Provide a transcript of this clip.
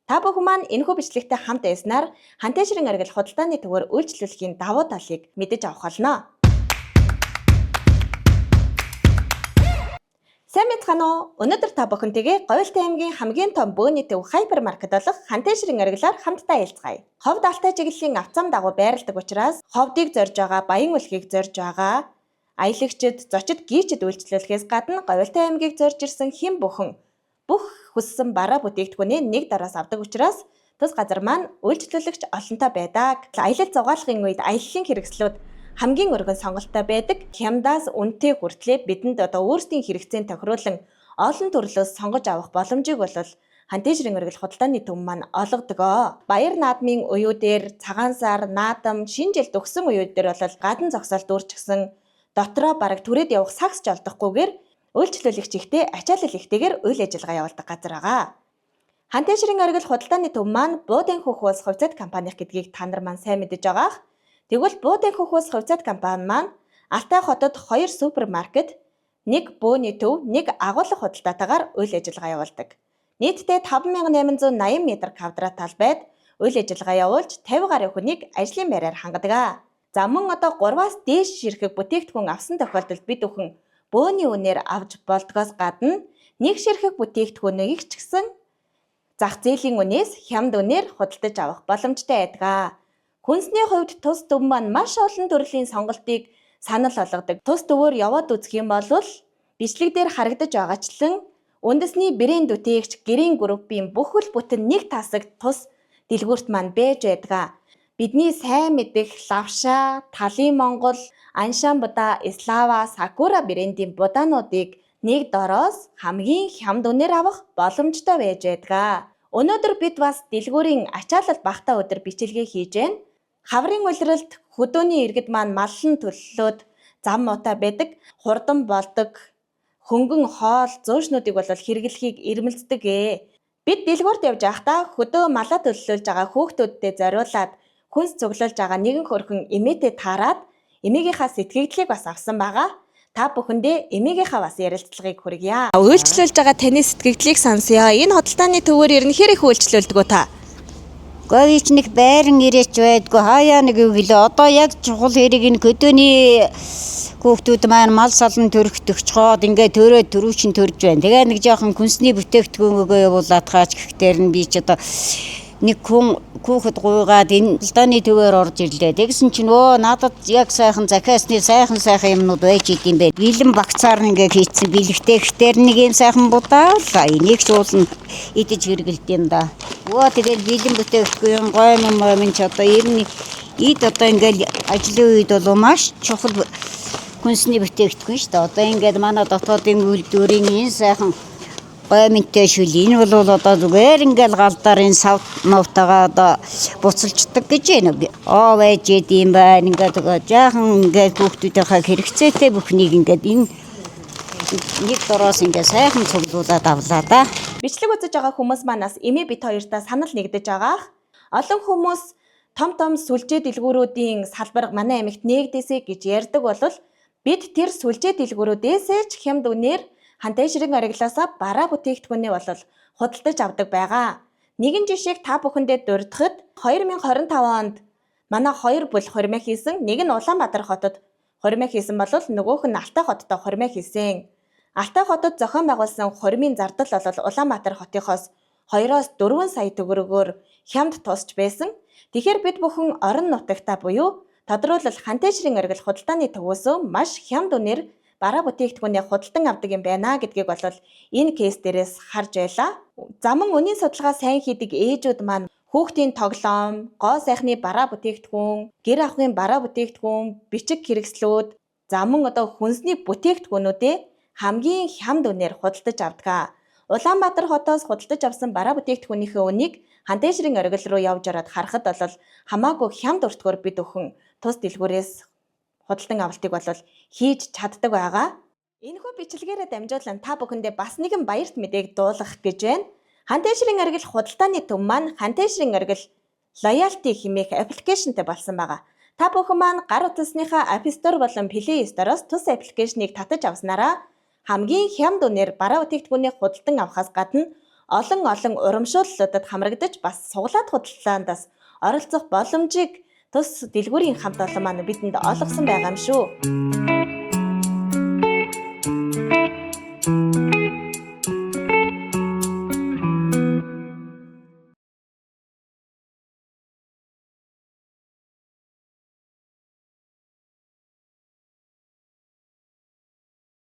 Та бүхэн маань энэхүү бичлэгтэй хамт байснаар хантайшрын аргил худалдааны төвөөр үйлчлүүлэхийн давуу талыг мэдэж авах болно. Сайн мэцхан уу? Өнөөдөр та бүхэнтэйгээ Говьлтай аймгийн хамгийн том бөөний төв хайпермаркет болох хантайшрын аргилаар хамтдаа ялцгаая. Ховд алтай чиглэлийн авцам дагуу байрладаг учраас ховдыг зорж байгаа, баян үлгийг зорж байгаа аялагчид, зочид гийчид үйлчлүүлэхээс гадна Говьлтай аймгийг зорж ирсэн хэн бүхэн бүх хүссэн бараа бүтээгдэхүүнийг нэг дараас авдаг учраас тус газар маань үйлчлүүлэгч олонтой байдаг. Аялал зугаалгын үед аяллаа хэрэгслүүд хамгийн өргөн сонголттой байдаг. Хямдаас үнэтэй хүртлээр бидэнд өөрсдийн хэрэгцээнд тохируулан олон төрлөөс сонгож авах боломжийг бол хантайшрын аргил худалдааны төв маань олгодог. Баяр наадмын үеүүдээр цагаан сар, наадам, шинэ жил төгсөн үеүүдээр бол гадна зогсоолд үрчгсэн дотроо бараг түрээд явах сакс ч олдохгүйгээр үйлчлүүлэгч ихтэй ачаалал ихтэйгээр үйл ажиллагаа явуулдаг газар байгаа. Хантайшрын аргил худалдааны төв маань Буудын Хөх улс хувьцаат компани гэдгийг та нар маань сайн мэдэж байгаа. Тэгвэл Буудын Хөх улс хувьцаат компани маань Алтай хотод 2 супермаркет, 1 бөөний төв, 1 агуулга худалдаатайгаар үйл ажиллагаа явуулдаг. Нийтдээ 5880 м2 талбайд үйл ажиллагаа явуулж 50 гаруй хүнийг ажлын байраар хангадаг. За мөн одоо 3-аас дээш ширхэг бүтээгдэхүүн авсан тохиолдолд бид бүхэн бөөний үнээр авч болдгоос гадна нэг ширхэг бүтээгдэхүүнийг ч гэсэн зах зээлийн үнээс хямд үнээр худалдаж авах боломжтой байдаг. Хүнсний хувьд тус төв маань маш олон төрлийн сонголтыг санал болгодог. Тус төвөөр яваад үзэх юм бол бичлэг дээр харагдаж байгаачлан үндэсний брэнд бүтээгч гэрийн группийн бүхэл бүтэн нэг тасаг тус дэлгүүрт маань байж байдаг. Бидний сайн мэдэх Лавша, Талын Монгол, Аншаан Будаа, Слава, Сакура брэндийн будаануудыг нэг дороос хамгийн хямд үнээр авах боломжтой байж байдаг. Өнөөдөр бид бас дэлгүүрийн ачаалал багтаа өдөр бичлэгээ хийж байна. Хаврын улиралд хөдөөний иргэд маань маллан төлөлөөд зам муутай байдаг, хурдан болдог, хөнгөн хоол, зөшнүүдийг бол хэрэглэхийг эрмэлздэг. Бид дэлгүүрт явж байхдаа хөдөө малаа төлөвлөж байгаа хүүхдүүдтэй зориулаад хүнс цуглуулж байгаа нэгэн хөрхөн эмээтэй таарад эмээгийнхаа сэтгэгдлийг бас авсан байгаа. Та бүхэндээ эмээгийнхаа бас ярилцлагыг хүргье. Үйлчлүүлж байгаа таны сэтгэгдлийг сонсъё. Энэ худалдааны төвөөр ер нь хэр их үйлчлүүлдэг үү та? Говьч нэг байран ирээч байдгүй хаяа нэг юу гэлээ. Одоо яг чухал хэрэг энэ хөдөөний хүүхдүүд маань мал салан төрөхтөгч хоод ингээ төрөөчин төрж байна. Тэгээ нэг жоохон хүнсний бүтээгдэхүүнгөө явуулаад хаач гэхтэр нь би ч одоо нэг хүн хүүхэд гуйгаад энэ худалдааны төвөөр орж ирлээ. Тэгсэн чинь надад яг сайхан захиасны сайхан юмнууд байж идэм бэ. Бэлэн багцаар ингээ хийцэн бэлэгтэй гэхтэр нэг юм сайхан будаа л энийг ч уулна идэж хэрэгэлт юм да. Тэгээд бэлэн бүтээгдэхүүн гоймын ч одоо ер нь эд одоо ингээл ажлын үед бол маш чухал хүнсний бүтээгдэхүүн шүү дээ. Одоо ингээд манай дотоодын үйлдвэрийн энэ сайхан гоймынтэй шүл энэ бол одоо зүгээр ингээл галдаар энэ сав новтагаа одоо буцалждаг гэж байна. Байж идэм байна. Ингээд жаахан ингээд хүүхдүүдийнхээ хэрэгцээтэй бүхнийг ингээд энэ нэг дороос ингээ сайхан цуглуулад авлаа да. Бичлэг үзэж байгаа хүмүүс манаас эмээ бит хоёртаа санал нэгдэж байгаа. Олон хүмүүс том сүлжээ дэлгүүрүүдийн салбар манай аймагт нээгдээсэй гэж ярьдаг бол бид тэр сүлжээ дэлгүүрүүдээсээ ч хямд үнээр хантайшрын аргилаасаа бараа бүтээгдэхүүнээ бол худалдаж авдаг байгаа. Нэгэн жишээг та бүхэндээ дурдахад 2025 онд манай 2 бүл хормой хийсэн, нэг нь Улаанбаатар хотод хормой хийсэн бол нөгөөх нь Алтай хоттой хормой хийсэн. Алтай хотод зохион байгуулсан хормын зардал бол Улаанбаатар хотынхоос 2-4 сая төгрөгөөр хямд тусч байсан. Тэгэхээр бид бүхэн орон нутагтаа буюу тодруулбал хантайшрын аргил худалдааны төвөөсөө маш хямд үнээр бараа бүтээгдэхүүнээ худалдан авдаг юм байна гэдгийг бол энэ кейс дээрээс харж байлаа. Замун үнийн судалгаа сайн хийдэг ээжүүд маань хүүхдийн тоглоом, гоо сайхны бараа бүтээгдэхүүн, гэр ахуйн бараа бүтээгдэхүүн, бичиг хэрэгслүүд, замун одоо хүнсний бүтээгдэхүүнүүдээ хамгийн хямд үнээр худалдаж авдаг. Улаанбаатар хотоос худалдаж авсан бараа бүтээгдэхүүнийхээ үнийг хантайшрын аргил руу явж ороод харахад бол хамаагүй хямд өртгөөр бид өхөн тус дэлгүүрээс худалдан авалтыг бол хийж чаддаг байгаа. Энэхүү бичлэгээрээ дамжуулан та бүхэндээ бас нэгэн баярт мэдээг дуулгах гэж байна. Хантайшрын аргил худалдааны төв маань хантайшрын аргил Loyalty хэмээх аппликейшнтэй болсон байгаа. Та бүхэн маань гар утасныхаа App Store болон Play Store-оос тус аппликейшнийг татаж авснараа хамгийн хямд үнээр бараа бүтээгдэхүүнийг худалдан авахаас гадна олон урамшууллуудад хамрагдаж бас суглаад худалдаандаас оролцох боломжийг тус дэлгүүрийн хамт олон маань бидэнд олгосон байгаа юм шүү.